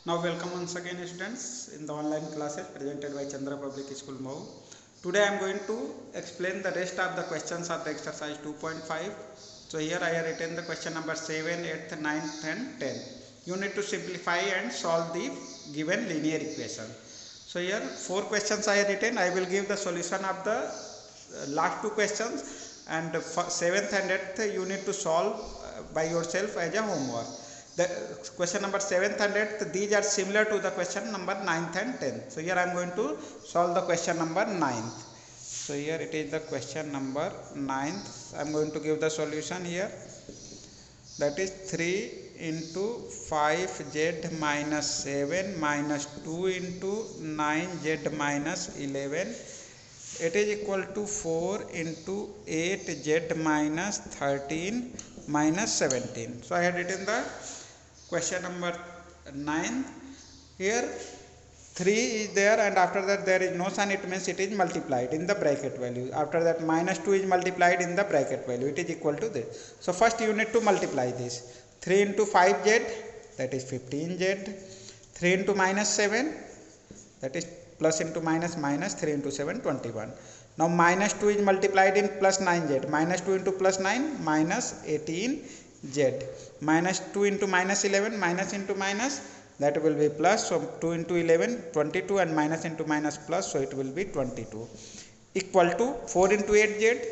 Now welcome once again students in the online classes presented by Chandra Public School Mau. Today I am going to explain the rest of the questions of the exercise 2.5. So here I have written the question number 7, 8, 9, and 10. You need to simplify and solve the given linear equation. So here 4 questions I have written. I will give the solution of the last 2 questions, and 7th and 8th you need to solve by yourself as a homework. The question number 7th and 8th, these are similar to the question number 9th and 10th. So here I am going to solve the question number 9th. So here it is the question number 9th. I am going to give the solution here. That is 3 into 5z minus 7 minus 2 into 9z minus 11. It is equal to 4 into 8z minus 13 minus 17. So I had written the question number 9. Here 3 is there, and after that there is no sign. It means it is multiplied in the bracket value. After that minus 2 is multiplied in the bracket value. It is equal to this. So first you need to multiply this. 3 into 5z, that is 15z. 3 into minus 7, that is plus into minus minus. 3 into 7, 21. Now minus 2 is multiplied in plus 9z. Minus 2 into plus 9, minus 18z. Minus 2 into minus 11, minus into minus, that will be plus. So 2 into 11, 22, and minus into minus plus, so it will be 22. Equal to 4 into 8z,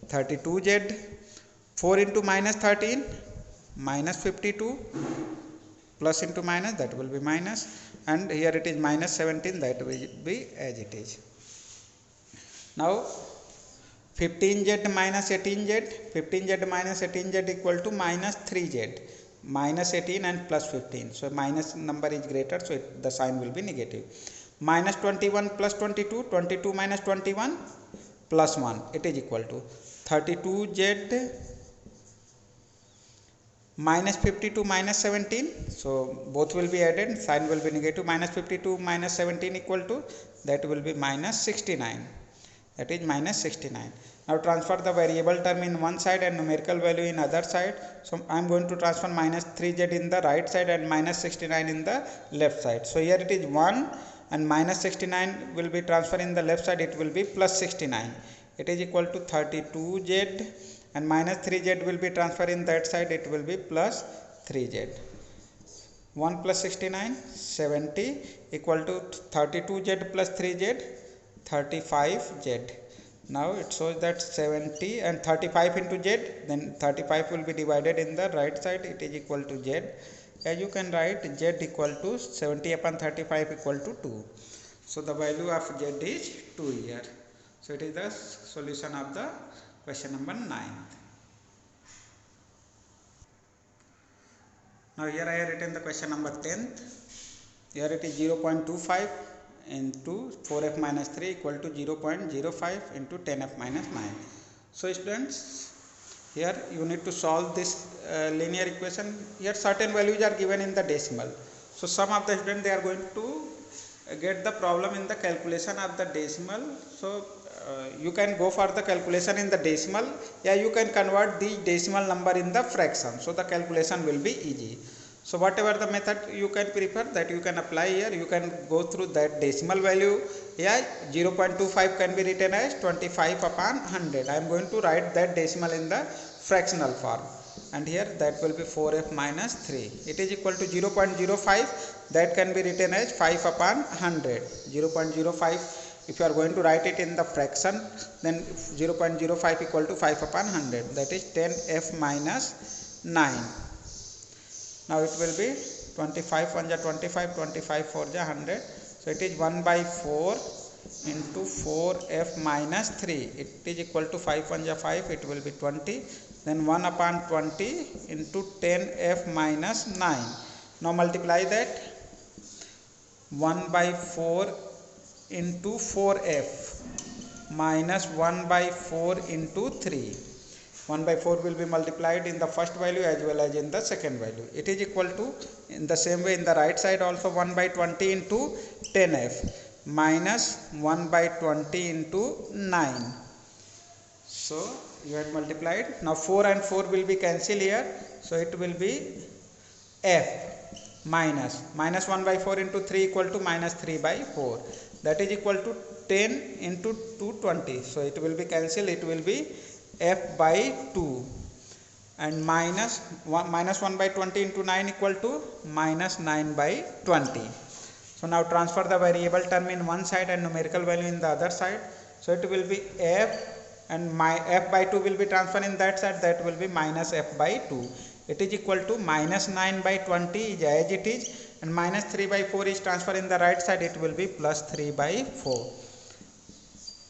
32z. 4 into minus 13, minus 52. Plus into minus, that will be minus. And here it is minus 17, that will be as it is. Now 15z minus 18z, 15z minus 18z equal to minus 3z, minus 18 and plus 15. So minus number is greater, so the sign will be negative. Minus 21 plus 22, 22 minus 21 plus 1, it is equal to 32z minus 52 minus 17. So both will be added, sign will be negative. Minus 52 minus 17 equal to, that will be minus 69. That is minus 69. Now transfer the variable term in one side and numerical value in other side. So I am going to transfer minus 3z in the right side and minus 69 in the left side. So here it is 1, and minus 69 will be transferred in the left side, it will be plus 69. It is equal to 32z, and minus 3z will be transferred in that side, it will be plus 3z. 1 plus 69, 70, equal to 32z plus 3z, 35z. Now it shows that 70 and 35 into z, then 35 will be divided in the right side, it is equal to z. As you can write, z equal to 70 upon 35 equal to 2. So the value of z is 2 here. So it is the solution of the question number 9. Now here I have written the question number 10th. Here it is 0.25 into 4f minus 3 equal to 0.05 into 10f minus 9. So students, here you need to solve this linear equation. Here certain values are given in the decimal. So some of the students, they are going to get the problem in the calculation of the decimal. So you can go for the calculation in the decimal. Yeah, you can convert the decimal number in the fraction, so the calculation will be easy. So whatever the method you can prefer, that you can apply here. You can go through that decimal value. Yeah, 0.25 can be written as 25 upon 100. I am going to write that decimal in the fractional form, and here that will be 4f minus 3. It is equal to 0.05, that can be written as 5 upon 100. 0.05, if you are going to write it in the fraction, then 0.05 equal to 5 upon 100, that is 10f minus 9. Now it will be 25 1 25, 25 4 100. So it is 1 by 4 into 4f minus 3. It is equal to 5 1 5, it will be 20. Then 1 upon 20 into 10f minus 9. Now multiply that. 1 by 4 into 4f minus 1 by 4 into 3. 1 by 4 will be multiplied in the first value as well as in the second value. It is equal to, in the same way in the right side also, 1 by 20 into 10f minus 1 by 20 into 9. So you have multiplied. Now 4 and 4 will be cancelled here. So it will be f minus 1 by 4 into 3 equal to minus 3 by 4. That is equal to 10 into 220. So it will be cancelled. It will be f by 2. And minus 1 by 20 into 9 equal to minus 9 by 20. So now transfer the variable term in one side and numerical value in the other side. So it will be f, and my f by 2 will be transferred in that side. That will be minus f by 2. It is equal to minus 9 by 20 is as it is, and minus 3 by 4 is transferred in the right side. It will be plus 3 by 4.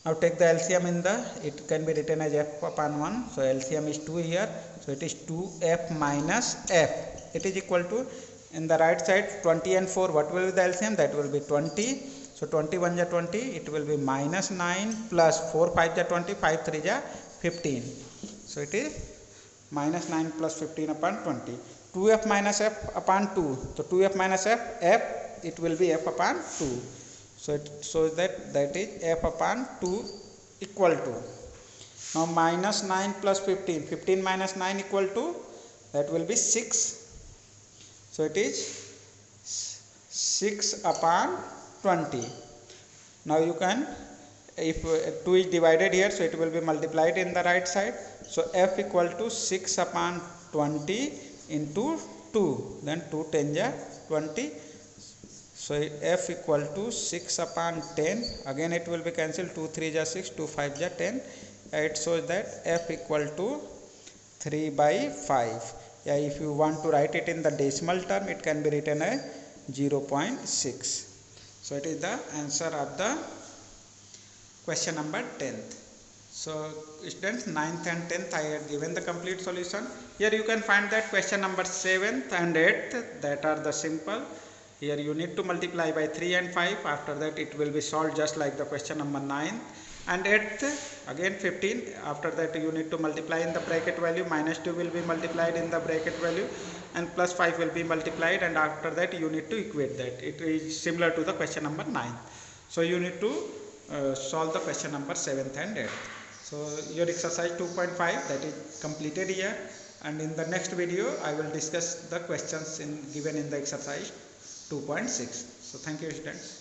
Now take the LCM in the, it can be written as f upon 1. So LCM is 2 here. So it is 2f minus f. It is equal to, in the right side 20 and 4, what will be the LCM? That will be 20. So 21 is 20, it will be minus 9 plus 4 5 is 20, 5 3 is 15. So it is minus 9 plus 15 upon 20. 2f minus f upon 2. So 2f minus f, it will be f upon 2. So it shows that is f upon 2 equal to. Now minus 9 plus 15. 15 minus 9 equal to, that will be 6. So it is 6 upon 20. Now you can, if 2 is divided here, so it will be multiplied in the right side. So f equal to 6 upon 20 into 2. Then 2 10 is 20. So f equal to 6 upon 10. Again it will be cancelled. 2 3 is 6, 2 5 is 10. It shows that f equal to 3 by 5. Yeah, if you want to write it in the decimal term, it can be written as 0.6. So it is the answer of the question number 10th. So students, 9th and 10th I have given the complete solution. Here you can find that question number 7th and 8th, that are the simple. Here you need to multiply by 3 and 5. After that it will be solved just like the question number 9. And 8th, again 15. After that you need to multiply in the bracket value. Minus 2 will be multiplied in the bracket value, and plus 5 will be multiplied, and after that you need to equate that. It is similar to the question number 9. So you need to solve the question number 7th and 8th. So your exercise 2.5, that is completed here, and in the next video I will discuss the questions given in the exercise 2.6. So thank you students.